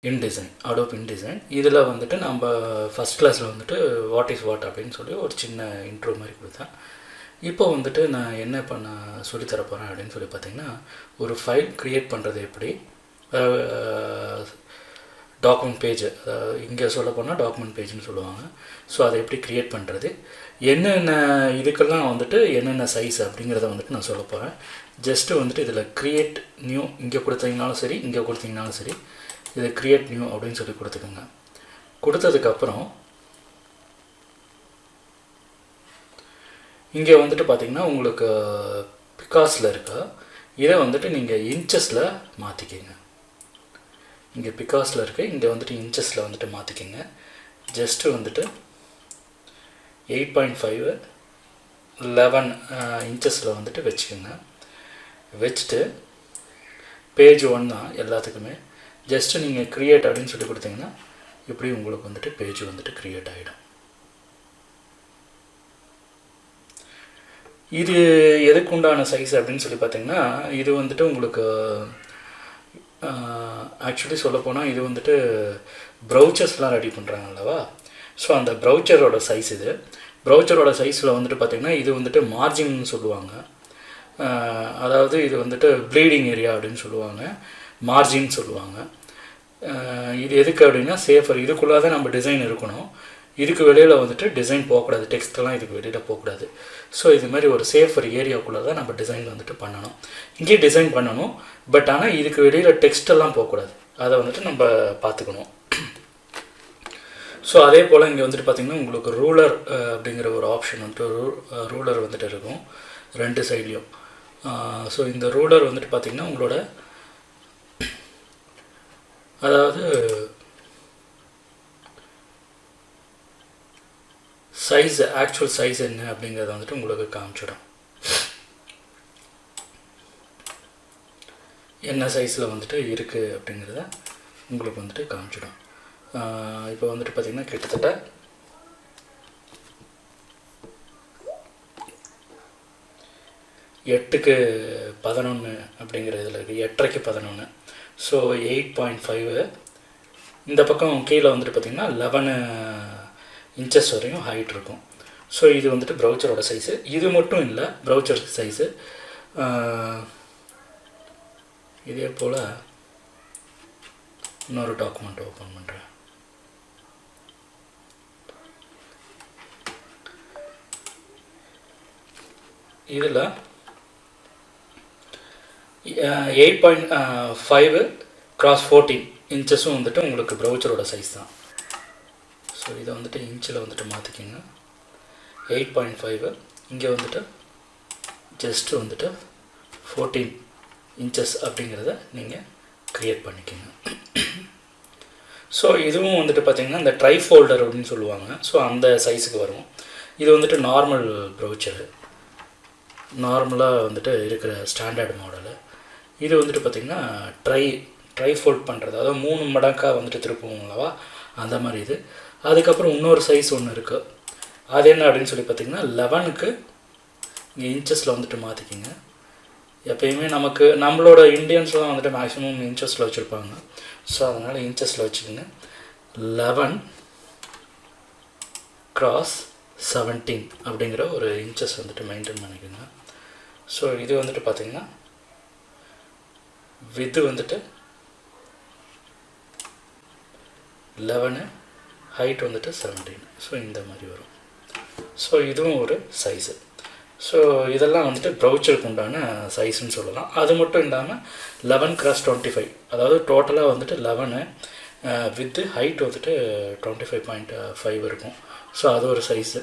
InDesign, Adobe InDesign. இதில் வந்துட்டு நம்ம ஃபஸ்ட் கிளாஸில் வந்துட்டு வாட் இஸ் வாட் அப்படின்னு சொல்லி ஒரு சின்ன இன்ட்ரோ மாதிரி கொடுத்தேன். இப்போ வந்துட்டு நான் என்ன பண்ண சொல்லித்தர போகிறேன் அப்படின்னு சொல்லி பார்த்தீங்கன்னா, ஒரு ஃபைல் க்ரியேட் பண்ணுறது எப்படி, டாக்குமெண்ட் பேஜ், இங்கே சொல்ல போனால் டாக்குமெண்ட் பேஜ்னு சொல்லுவாங்க. ஸோ அதை எப்படி க்ரியேட் பண்ணுறது, என்னென்ன இதுக்கெல்லாம் வந்துட்டு என்னென்ன சைஸ் அப்படிங்கிறத வந்துட்டு நான் சொல்ல போகிறேன். ஜஸ்ட்டு வந்துட்டு இதில் க்ரியேட் நியூ இங்கே கொடுத்தீங்கனாலும் சரி, இங்கே கொடுத்தீங்கனாலும் சரி, இதை க்ரியேட் நியூ அப்படின்னு சொல்லி கொடுத்துக்கோங்க. கொடுத்ததுக்கப்புறம் இங்கே வந்துட்டு பார்த்திங்கன்னா உங்களுக்கு பிகாஸில் இருக்கா, இதை வந்துட்டு நீங்கள் இன்ச்சஸில் மாற்றிக்கிங்க. இங்கே பிகாஸில் இருக்குது, இங்கே வந்துட்டு இன்ச்சஸில் வந்துட்டு மாற்றிக்கிங்க. ஜஸ்ட்டு வந்துட்டு 8.5 11 இன்ச்சஸில் வந்துட்டு வச்சுக்கோங்க. வச்சுட்டு பேஜ் 1 தான் எல்லாத்துக்குமே. ஜஸ்ட்டு நீங்கள் க்ரியேட் அப்படின்னு சொல்லி கொடுத்தீங்கன்னா இப்படி உங்களுக்கு வந்துட்டு பேஜ் வந்துட்டு க்ரியேட் ஆகிடும். இது எதுக்கு உண்டான சைஸ் அப்படின்னு சொல்லி பார்த்தீங்கன்னா, இது வந்துட்டு உங்களுக்கு ஆக்சுவலி சொல்லப்போனால் இது வந்துட்டு ப்ரௌச்சர்ஸ்லாம் ரெடி பண்ணுறாங்க அல்லவா. ஸோ அந்த ப்ரௌச்சரோட சைஸ் இது. ப்ரௌச்சரோட சைஸில் வந்துட்டு பார்த்திங்கன்னா இது வந்துட்டு மார்ஜின்னு சொல்லுவாங்க. அதாவது இது வந்துட்டு ப்ளீடிங் ஏரியா அப்படின்னு சொல்லுவாங்க, மார்ஜின் சொல்லுவாங்க. இது எதுக்கு அப்படின்னா சேஃபர், இதுக்குள்ளே தான் நம்ம டிசைன் இருக்கணும். இதுக்கு வெளியில் வந்துட்டு டிசைன் போகக்கூடாது, டெக்ஸ்ட்லாம் இதுக்கு வெளியில் போகக்கூடாது. ஸோ இது மாதிரி ஒரு சேஃபர் ஏரியாவுக்குள்ளே தான் நம்ம டிசைன் வந்துட்டு பண்ணணும். இங்கேயே டிசைன் பண்ணணும், பட் ஆனால் இதுக்கு வெளியில் டெக்ஸ்டெல்லாம் போகக்கூடாது. அதை வந்துட்டு நம்ம பார்த்துக்கணும். ஸோ அதே போல் இங்கே வந்துட்டு பார்த்திங்கன்னா உங்களுக்கு ரூலர் அப்படிங்கிற ஒரு ஆப்ஷன் வந்துட்டு ரூலர் வந்துட்டு இருக்கும் ரெண்டு சைட்லேயும். ஸோ இந்த ரூலர் வந்துட்டு பார்த்திங்கன்னா உங்களோட அதாவது சைஸ், ஆக்சுவல் சைஸ் என்ன அப்படிங்கிறத வந்துட்டு உங்களுக்கு காமிச்சிடும். என்ன சைஸில் வந்துட்டு இருக்குது அப்படிங்கிறத உங்களுக்கு வந்துட்டு காமிச்சிடும். இப்போ வந்துட்டு பார்த்திங்கன்னா கிட்டத்தட்ட 8:11 அப்படிங்கிற இதில் இருக்குது, 8:11. ஸோ 8.5 இந்த பக்கம் கீழே வந்துட்டு பார்த்திங்கன்னா 11 இன்ச்சஸ் வரையும் ஹைட் இருக்கும். ஸோ இது வந்துட்டு ப்ரௌச்சரோட சைஸு. இது மட்டும் இல்லை, ப்ரௌச்சர் சைஸு. இதே போல் இன்னொரு டாக்குமெண்ட் ஓப்பன் பண்ணுறேன். இதில் 8.5 × 14 இன்ச்சஸும் வந்துட்டு உங்களுக்கு ப்ரௌச்சரோட சைஸ் தான். ஸோ இதை வந்துட்டு இன்ச்சில் வந்துட்டு மாற்றிக்கிங்க. 8.5 இங்கே வந்துட்டு ஜஸ்ட்டு வந்துட்டு 14 இன்ச்சஸ் அப்படிங்கிறத நீங்கள் க்ரியேட் பண்ணிக்கோங்க. ஸோ இதுவும் வந்துட்டு பார்த்திங்கன்னா இந்த ட்ரை ஃபோல்டர் அப்படின்னு சொல்லுவாங்க. ஸோ அந்த சைஸுக்கு வரும். இது வந்துட்டு நார்மல் ப்ரௌச்சரு, நார்மலாக வந்துட்டு இருக்கிற ஸ்டாண்டர்ட் மாடலு. இது வந்துட்டு பார்த்திங்கன்னா ட்ரை ஃபோல்ட் பண்ணுறது, அதாவது 3 மடங்காக வந்துட்டு திருப்புவோங்களவா அந்த மாதிரி இது. அதுக்கப்புறம் இன்னொரு சைஸ் ஒன்று இருக்குது. அது என்ன அப்படின்னு சொல்லி பார்த்திங்கன்னா 11க்கு இங்கே இன்ச்சஸில் வந்துட்டு மாற்றிக்கிங்க. எப்பயுமே நம்மளோட இண்டியன்ஸ்லாம் வந்துட்டு மேக்ஸிமம் இன்ச்சஸில் வச்சுருப்பாங்க. ஸோ அதனால் இன்ச்சஸில் வச்சுக்கோங்க. 11 × 17 அப்படிங்கிற ஒரு இன்ச்சஸ் வந்துட்டு மெயின்டைன் பண்ணிக்கோங்க. ஸோ இது வந்துட்டு பார்த்திங்கன்னா வித்து வந்துட்டு 11, ஹைட் வந்துட்டு 17. ஸோ இந்த மாதிரி வரும். ஸோ இதுவும் ஒரு சைஸு. ஸோ இதெல்லாம் வந்துட்டு ப்ரௌச்சருக்கு உண்டான சைஸுன்னு சொல்லலாம். அது மட்டும் இல்லாமல் 11 × 25, அதாவது டோட்டலாக வந்துட்டு 11 வித்து ஹைட் வந்துட்டு 25.5 இருக்கும். ஸோ அது ஒரு சைஸு,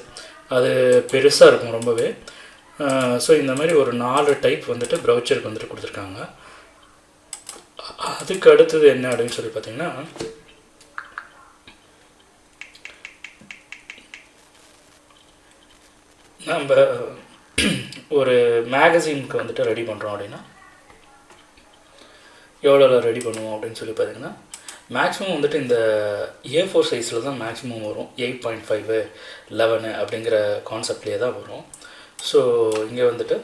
அது பெருசாக இருக்கும் ரொம்பவே. ஸோ இந்த மாதிரி ஒரு 4 டைப் வந்துட்டு ப்ரௌச்சருக்கு வந்துட்டு கொடுத்துருக்காங்க. அதுக்கு அடுத்தது என்ன அப்படின்னு சொல்லி பார்த்திங்கன்னா, நம்ம ஒரு மேகசினுக்கு வந்துட்டு ரெடி பண்ணுறோம் அப்படின்னா எவ்வளோ ரெடி பண்ணுவோம் அப்படின்னு சொல்லி பார்த்திங்கன்னா, மேக்ஸிமம் வந்துட்டு இந்த A4 சைஸில் தான் மேக்ஸிமம் வரும். 8.5 11 அப்படிங்கிற கான்செப்ட்லேயே தான் வரும். ஸோ இங்கே வந்துட்டு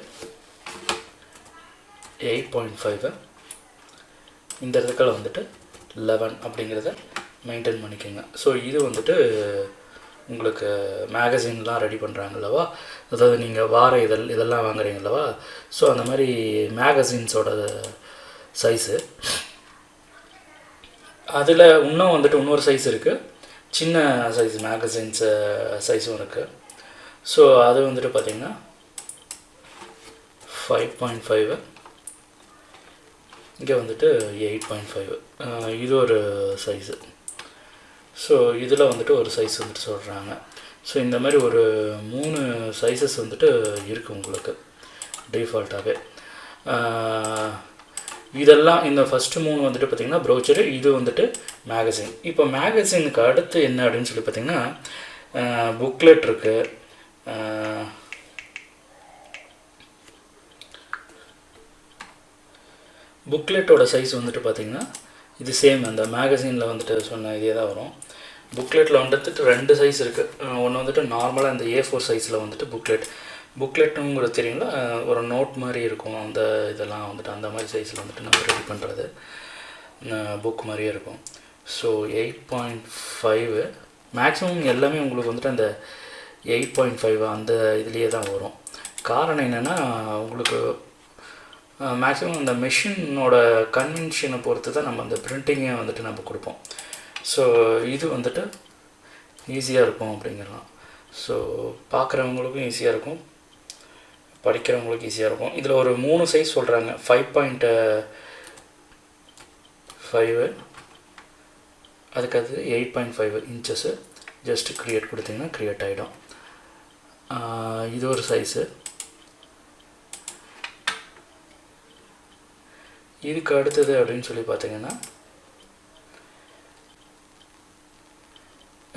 8.5 இந்த இடத்துல வந்துட்டு 11 அப்படிங்கிறத மெயின்டைன் பண்ணிக்கோங்க. ஸோ இது வந்துட்டு உங்களுக்கு மேகசின்லாம் ரெடி பண்ணுறாங்கல்லவா, அதாவது நீங்கள் வார இதெல்லாம் வாங்குறீங்களவா, ஸோ அந்த மாதிரி மேகசின்ஸோட சைஸு. அதில் இன்னும் வந்துட்டு இன்னொரு சைஸ் இருக்குது, சின்ன சைஸ் மேகசின்ஸு சைஸும் இருக்குது. ஸோ அது வந்துட்டு பார்த்திங்கன்னா 5.5, இங்கே வந்துட்டு 8.5, இது ஒரு சைஸு. ஸோ இதில் வந்துட்டு ஒரு சைஸ் வந்துட்டு சொல்கிறாங்க. ஸோ இந்த மாதிரி ஒரு 3 சைஸஸ் வந்துட்டு இருக்குது உங்களுக்கு டிஃபால்ட்டாகவே. இதெல்லாம் இந்த ஃபஸ்ட்டு 3 வந்துட்டு பார்த்திங்கன்னா ப்ரௌச்சரு, இது வந்துட்டு மேகசின். இப்போ மேகசினுக்கு அடுத்து என்ன அப்படின்னு சொல்லி பார்த்திங்கன்னா புக்லெட் இருக்குது. புக்லெட்டோட சைஸ் வந்துட்டு பார்த்திங்கன்னா இது சேம் அந்த மேகசினில் வந்துட்டு சொன்ன இதே தான் வரும். புக்லெட்டில் வந்துட்டு 2 சைஸ் இருக்குது. ஒன்று வந்துட்டு நார்மலாக இந்த A4 சைஸில் வந்துட்டு புக்லெட்டுங்கிறது தெரியுங்களா, ஒரு நோட் மாதிரி இருக்கும், அந்த இதெல்லாம் வந்துட்டு அந்த மாதிரி சைஸில் வந்துட்டு நம்ம ரெடி பண்ணுறது புக் மாதிரியே இருக்கும். ஸோ 8.5 மேக்ஸிமம் எல்லாமே உங்களுக்கு வந்துட்டு அந்த 8.5 அந்த இதுலேயே தான் வரும். காரணம் என்னென்னா உங்களுக்கு மேக்ஸிமம் அந்த மெஷினோட கன்வென்ஷனை பொறுத்து தான் நம்ம அந்த பிரிண்டிங்கை வந்துட்டு நம்ம கொடுப்போம். ஸோ இது வந்துட்டு ஈஸியாக இருக்கும் அப்படிங்கிறலாம். ஸோ பார்க்குறவங்களுக்கும் ஈஸியாக இருக்கும், படிக்கிறவங்களுக்கும் ஈஸியாக இருக்கும். இதில் ஒரு 3 சைஸ் சொல்கிறாங்க. 5.5, அதுக்கு 8.5 இன்ச்சஸ்ஸு. ஜஸ்ட்டு க்ரியேட் கொடுத்தீங்கன்னா க்ரியேட் ஆகிடும். இது ஒரு சைஸு. இதுக்கு அடுத்தது அப்படின்னு சொல்லி பார்த்தீங்கன்னா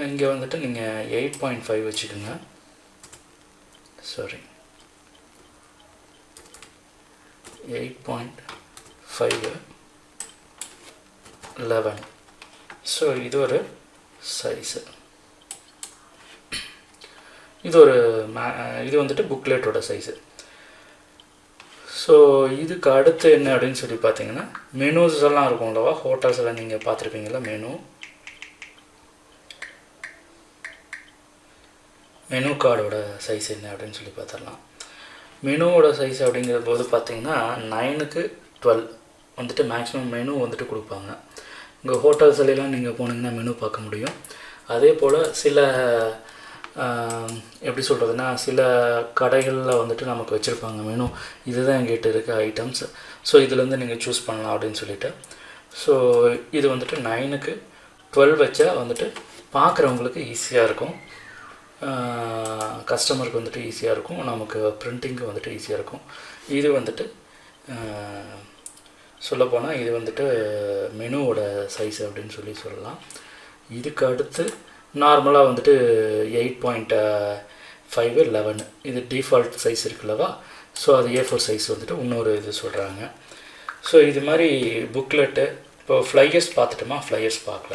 இங்கே வந்துட்டு நீங்கள் 8.5 வச்சுக்கோங்க. சாரி 8.5 11. ஸோ இது ஒரு சைஸு. இது வந்துட்டு புக்லெட்டோட சைஸு. ஸோ இதுக்கு அடுத்து என்ன அப்படின்னு சொல்லி பார்த்தீங்கன்னா மெனூஸ் எல்லாம் இருக்கும் அல்லவா, ஹோட்டல்ஸில் நீங்கள் பார்த்துருப்பீங்களா மெனு கார்டோட சைஸ் என்ன அப்படின்னு சொல்லி பார்த்துடலாம். மெனுவோட சைஸ் அப்படிங்கிற போது பார்த்தீங்கன்னா 9க்கு 12 வந்துட்டு மேக்ஸிமம் மெனு வந்துட்டு கொடுப்பாங்க. இங்கே ஹோட்டல்ஸ்லாம் நீங்கள் போனீங்கன்னா மெனு பார்க்க முடியும். அதே போல் சில எப்படி சொல்கிறதுனா சில கடைகளில் வந்துட்டு நமக்கு வச்சுருப்பாங்க மெனு, இதுதான் எங்கிட்ட இருக்க ஐட்டம்ஸ், ஸோ இதுலேருந்து நீங்கள் சூஸ் பண்ணலாம் அப்படின்னு சொல்லிவிட்டு. ஸோ இது வந்துட்டு 9க்கு 12 வச்சா வந்துட்டு பார்க்குறவங்களுக்கு ஈஸியாக இருக்கும், கஸ்டமருக்கு வந்துட்டு ஈஸியாக இருக்கும், நமக்கு பிரிண்டிங்க்கு வந்துட்டு ஈஸியாக இருக்கும். இது வந்துட்டு சொல்லப்போனால் இது வந்துட்டு மெனுவோட சைஸ் அப்படின்னு சொல்லலாம். இதுக்கு அடுத்து நார்மலாக வந்துட்டு 8.5 11 இது டிஃபால்ட் சைஸ் இருக்குல்லவா, ஸோ அது A4 சைஸ் வந்துட்டு இன்னொரு இது சொல்கிறாங்க. ஸோ இது மாதிரி புக்லெட்டு. இப்போ ஃப்ளையர்ஸ் பார்த்துட்டோமா, ஃப்ளையர்ஸ் பார்க்கல.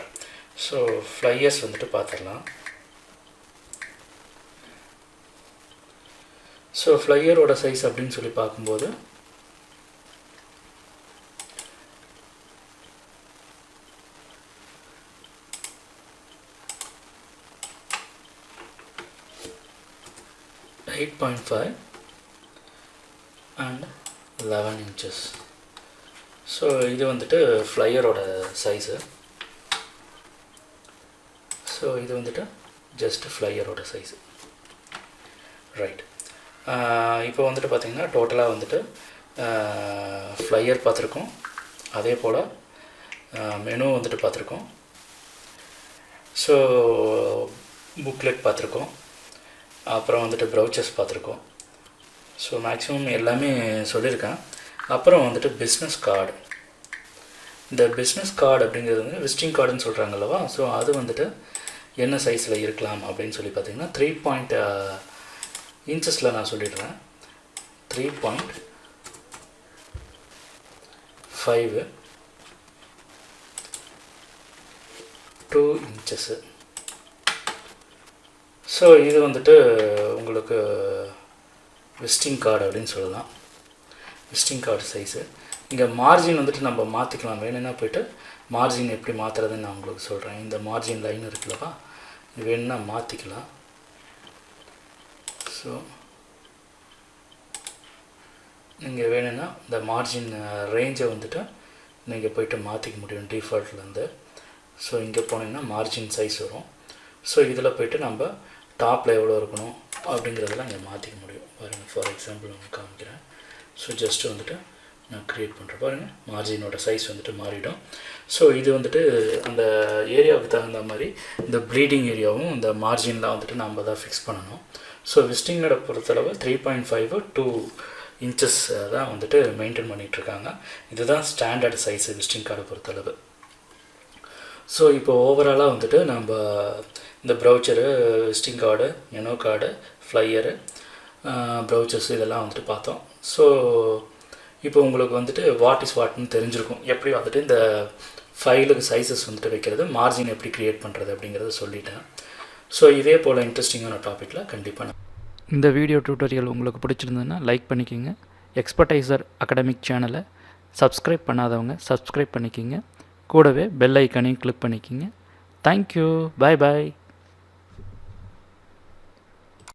ஸோ ஃப்ளையர்ஸ் வந்துட்டு பார்த்துடலாம். ஸோ ஃப்ளையரோட சைஸ் அப்படின்னு சொல்லி பார்க்கும்போது (8.5) and 11 inches. ஸோ இது வந்துட்டு ஃப்ளையரோட சைஸு. ஸோ இது வந்துட்டு ஜஸ்ட்டு ஃப்ளையரோட சைஸு. ரைட். இப்போ வந்துட்டு பார்த்திங்கன்னா டோட்டலாக வந்துட்டு ஃப்ளையர் பார்த்துருக்கோம், அதே போல் மெனு வந்துட்டு பார்த்துருக்கோம், ஸோ புக்லெட் பார்த்துருக்கோம், அப்புறம் வந்துட்டு ப்ரௌச்சர்ஸ் பார்த்துருக்கோம். ஸோ மேக்ஸிமம் எல்லாமே சொல்லியிருக்கேன். அப்புறம் வந்துட்டு பிஸ்னஸ் கார்டு. இந்த பிஸ்னஸ் கார்டு அப்படிங்கிறது வந்து விசிட்டிங் கார்டுன்னு சொல்கிறாங்கல்லவா, ஸோ அது வந்துட்டு என்ன சைஸில் இருக்கலாம் அப்படின்னு சொல்லி பார்த்தீங்கன்னா 3 இன்ச்சஸில் நான் சொல்லிடுறேன். 3.5 2 inches. ஸோ இது வந்துட்டு உங்களுக்கு விசிட்டிங் கார்டு அப்படின்னு சொல்லலாம். Visiting card size. இங்கே மார்ஜின் வந்துட்டு நம்ம மாற்றிக்கலாம், வேணும்னா போய்ட்டு மார்ஜின் எப்படி மாற்றுறதுன்னு நான் உங்களுக்கு சொல்கிறேன். இந்த மார்ஜின் லைன் இருக்குல்லப்பா, இது வேணும்னா மாற்றிக்கலாம். ஸோ நீங்கள் வேணும்னா இந்த மார்ஜின் ரேஞ்சை வந்துட்டு நீங்கள் போய்ட்டு மாற்றிக்க முடியும் டிஃபால்ட்லேருந்து. ஸோ இங்கே போனீங்கன்னா மார்ஜின் சைஸ் வரும். ஸோ இதில் போய்ட்டு நம்ம டாப்பில் எவ்வளோ இருக்கணும் அப்படிங்கிறதெல்லாம் இங்கே மாற்றிக்க முடியும். பாருங்கள், ஃபார் எக்ஸாம்பிள் நான் காமிக்கிறேன். ஸோ ஜஸ்ட்டு வந்துட்டு நான் க்ரியேட் பண்ணுறேன். பாருங்கள், மார்ஜினோட சைஸ் வந்துட்டு மாறிடும். ஸோ இது வந்துட்டு அந்த ஏரியாவுக்கு தகுந்த மாதிரி இந்த ப்ளீடிங் ஏரியாவும் இந்த மார்ஜின்லாம் வந்துட்டு நம்ம தான் ஃபிக்ஸ் பண்ணணும். ஸோ விசிட்டிங்கோட பொறுத்தளவு 3.5 2 இன்ச்சஸ் தான் வந்துட்டு மெயின்டைன் பண்ணிகிட்ருக்காங்க. இதுதான் ஸ்டாண்டர்ட் சைஸு விசிட்டிங் கார்டை பொறுத்தளவு. ஸோ இப்போ ஓவராலாக வந்துட்டு நம்ம இந்த brochure, visiting card, menu card, flyer, brochures இதெல்லாம் வந்துட்டு பார்த்தோம். ஸோ இப்போ உங்களுக்கு வந்துட்டு வாட் இஸ் வாட்னு தெரிஞ்சிருக்கும். எப்படி வந்துட்டு இந்த ஃபைலுக்கு சைஸஸ் வந்துட்டு வைக்கிறது, மார்ஜின் எப்படி க்ரியேட் பண்ணுறது அப்படிங்கிறத சொல்லிட்டேன். ஸோ இதே போல் இன்ட்ரெஸ்டிங்கான டாப்பிக்கில் கண்டிப்பாக இந்த வீடியோ டியூட்டோரியல் உங்களுக்கு பிடிச்சிருந்ததுன்னா லைக் பண்ணிக்கோங்க. எக்ஸ்பர்டைசர் அகாடமிக் சேனலை சப்ஸ்கிரைப் பண்ணாதவங்க சப்ஸ்கிரைப் பண்ணிக்கோங்க. கூடவே பெல் ஐக்கானையும் கிளிக் பண்ணிக்கோங்க. தேங்க்யூ. பாய் பாய்.